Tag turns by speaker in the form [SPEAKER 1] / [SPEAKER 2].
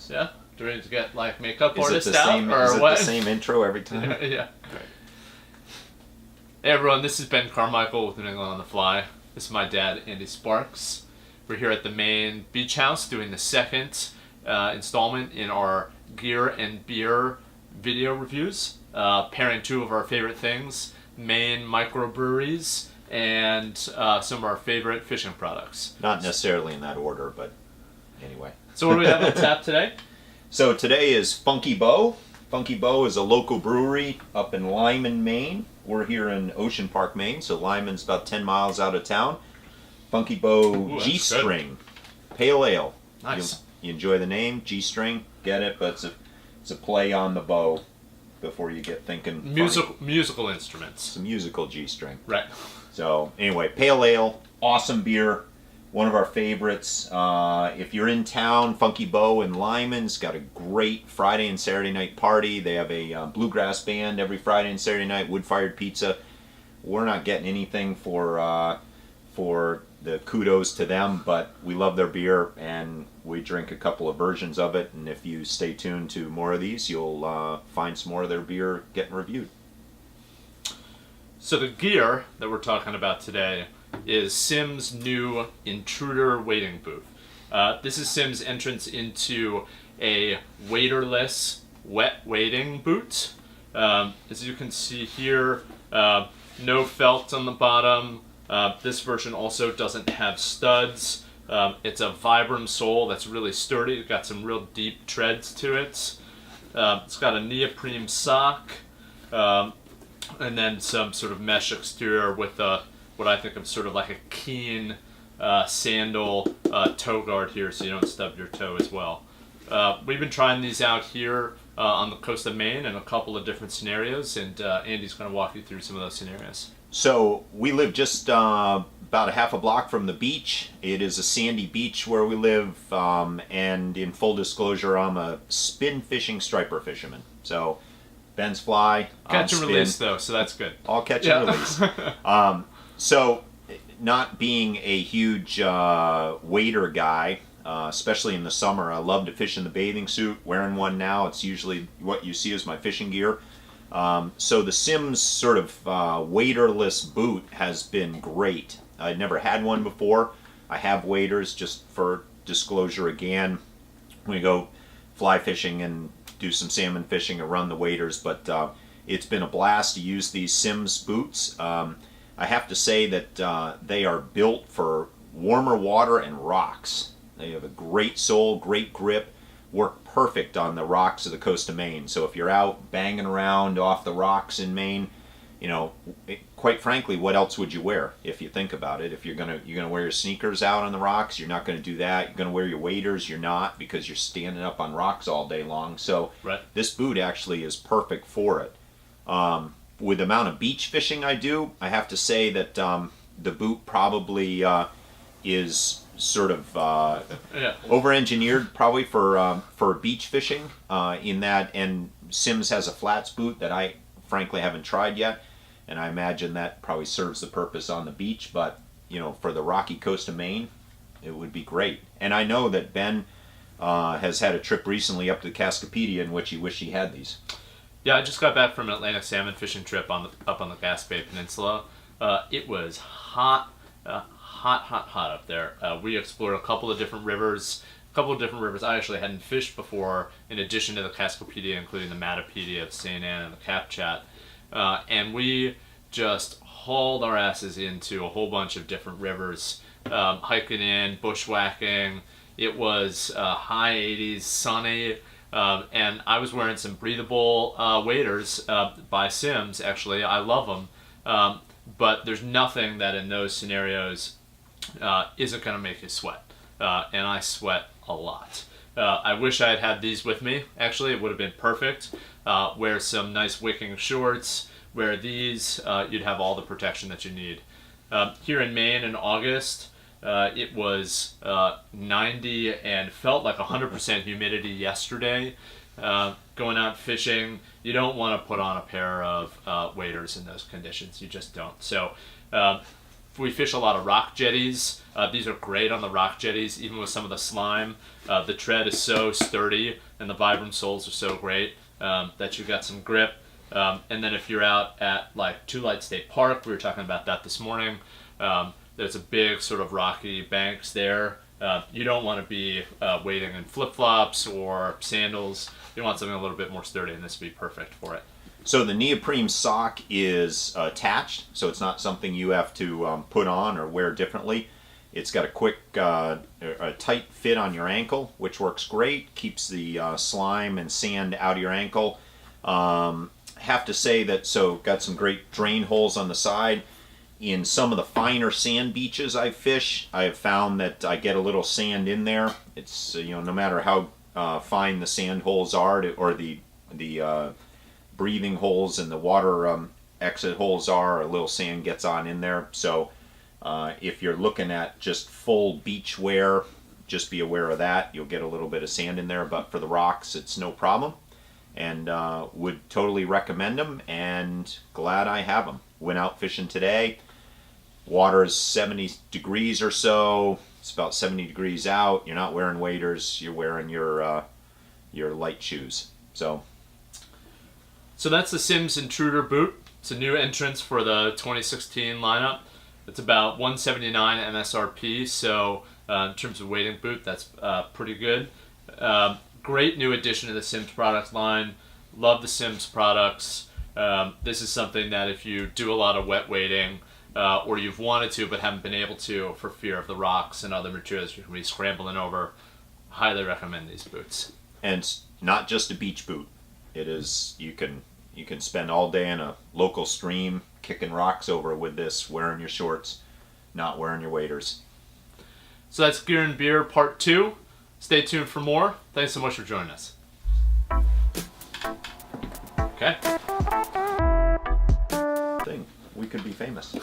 [SPEAKER 1] Yeah, do we need to get like makeup
[SPEAKER 2] Is it
[SPEAKER 1] artist
[SPEAKER 2] the
[SPEAKER 1] out
[SPEAKER 2] same?
[SPEAKER 1] or
[SPEAKER 2] Is it
[SPEAKER 1] what?
[SPEAKER 2] the same intro every time?
[SPEAKER 1] Yeah. Hey everyone, this is Ben Carmichael with New England on the Fly. This is my dad, Andy Sparks. We're here at the Maine Beach House doing the second installment in our gear and beer video reviews, pairing two of our favorite things, Maine microbreweries and some of our favorite fishing products.
[SPEAKER 2] Not necessarily in that order, but anyway.
[SPEAKER 1] So what do we have on tap today?
[SPEAKER 2] So today is Funky Bow. Funky Bow is a local brewery up in Lyman, Maine. We're here in Ocean Park, Maine, so Lyman's about 10 miles out of town. Funky Bow
[SPEAKER 1] Ooh,
[SPEAKER 2] G-String Pale Ale.
[SPEAKER 1] Nice.
[SPEAKER 2] You enjoy the name, G-String, get it, but it's a play on the bow before you get thinking funny.
[SPEAKER 1] Musical instruments.
[SPEAKER 2] It's a musical G-String.
[SPEAKER 1] Right.
[SPEAKER 2] So anyway, Pale Ale, awesome beer, one of our favorites. If you're in town, Funky Bow in Lyman's got a great Friday and Saturday night party. They have a bluegrass band every Friday and Saturday night, wood-fired pizza. We're not getting anything for the kudos to them, but we love their beer and we drink a couple of versions of it. And if you stay tuned to more of these, you'll find some more of their beer getting reviewed.
[SPEAKER 1] So the gear that we're talking about today is Sim's new Intruder wading boot. This is Sim's entrance into a waderless wet wading boot. As you can see here, no felt on the bottom. This version also doesn't have studs. It's a Vibram sole that's really sturdy. It's got some real deep treads to it. It's got a neoprene sock. And then some sort of mesh exterior with what I think of sort of like a keen sandal toe guard here so you don't stub your toe as well. We've been trying these out here on the coast of Maine in a couple of different scenarios, and Andy's going to walk you through some of those scenarios.
[SPEAKER 2] So we live just about a half a block from the beach. It is a sandy beach where we live, and in full disclosure, I'm a spin fishing striper fisherman. So Ben's fly,
[SPEAKER 1] Catch and
[SPEAKER 2] spin.
[SPEAKER 1] release though, so that's good.
[SPEAKER 2] All catch and release. So not being a huge wader guy, especially in the summer, I love to fish in the bathing suit. Wearing one now, it's usually what you see as my fishing gear. So the Sim's sort of waderless boot has been great. I'd never had one before. I have waders, just for disclosure again. We go fly fishing and do some salmon fishing and run the waders, but it's been a blast to use these Sim's boots. I have to say that they are built for warmer water and rocks. They have a great sole, great grip, work perfect on the rocks of the coast of Maine. So if you're out banging around off the rocks in Maine, you know, quite frankly, what else would you wear if you think about it? If you're gonna wear your sneakers out on the rocks, you're not gonna do that. You're gonna wear your waders, you're not, because you're standing up on rocks all day long. So
[SPEAKER 1] Right.
[SPEAKER 2] This boot actually is perfect for it. With the amount of beach fishing I do, I have to say that the boot probably is sort of over-engineered probably for beach fishing in that, and Sim's has a flats boot that I frankly haven't tried yet, and I imagine that probably serves the purpose on the beach, but you know, for the rocky coast of Maine, it would be great. And I know that Ben has had a trip recently up to the Cascapedia in which he wished he had these.
[SPEAKER 1] Yeah, I just got back from an Atlantic salmon fishing trip up on the Gaspe Peninsula. It was hot up there. We explored a couple of different rivers. I actually hadn't fished before, in addition to the Cascapedia, including the Matapedia of St. Anne and the Capchat. And we just hauled our asses into a whole bunch of different rivers, hiking in, bushwhacking. It was high 80s, sunny, and I was wearing some breathable waders by Sim's. Actually, I love them, but there's nothing that in those scenarios isn't going to make you sweat, and I sweat a lot. I wish I had had these with me. Actually, it would have been perfect. Wear some nice wicking shorts. Wear these. You'd have all the protection that you need. Here in Maine in August, It was 90 and felt like 100% humidity yesterday. Going out fishing, you don't want to put on a pair of waders in those conditions. You just don't. So we fish a lot of rock jetties. These are great on the rock jetties, even with some of the slime. The tread is so sturdy and the Vibram soles are so great that you got some grip. And then if you're out at like Two Light State Park, we were talking about that this morning, there's a big sort of rocky banks there. You don't want to be wading in flip-flops or sandals. You want something a little bit more sturdy, and this would be perfect for it.
[SPEAKER 2] So the neoprene sock is attached, so it's not something you have to put on or wear differently. It's got a quick, a tight fit on your ankle, which works great. Keeps the slime and sand out of your ankle. Have to say that, so got some great drain holes on the side. In some of the finer sand beaches I fish, I have found that I get a little sand in there. It's no matter how fine the sand holes are, or the breathing holes and the water exit holes are, a little sand gets on in there. So if you're looking at just full beach wear, just be aware of that. You'll get a little bit of sand in there, but for the rocks, it's no problem. And would totally recommend them, and glad I have them. Went out fishing today. Water's 70 degrees or so. It's about 70 degrees out. You're not wearing waders. You're wearing your light shoes. So
[SPEAKER 1] that's the Simms Intruder boot. It's a new entrance for the 2016 lineup. It's about $179 MSRP. So in terms of wading boot, that's pretty good. Great new addition to the Simms product line. Love the Simms products. This is something that if you do a lot of wet wading, or you've wanted to but haven't been able to for fear of the rocks and other materials you can be scrambling over, highly recommend these boots.
[SPEAKER 2] And it's not just a beach boot. It is, you can spend all day in a local stream kicking rocks over with this, wearing your shorts, not wearing your waders.
[SPEAKER 1] So that's Gear and Beer Part 2. Stay tuned for more. Thanks so much for joining us. Okay.
[SPEAKER 2] We could be famous.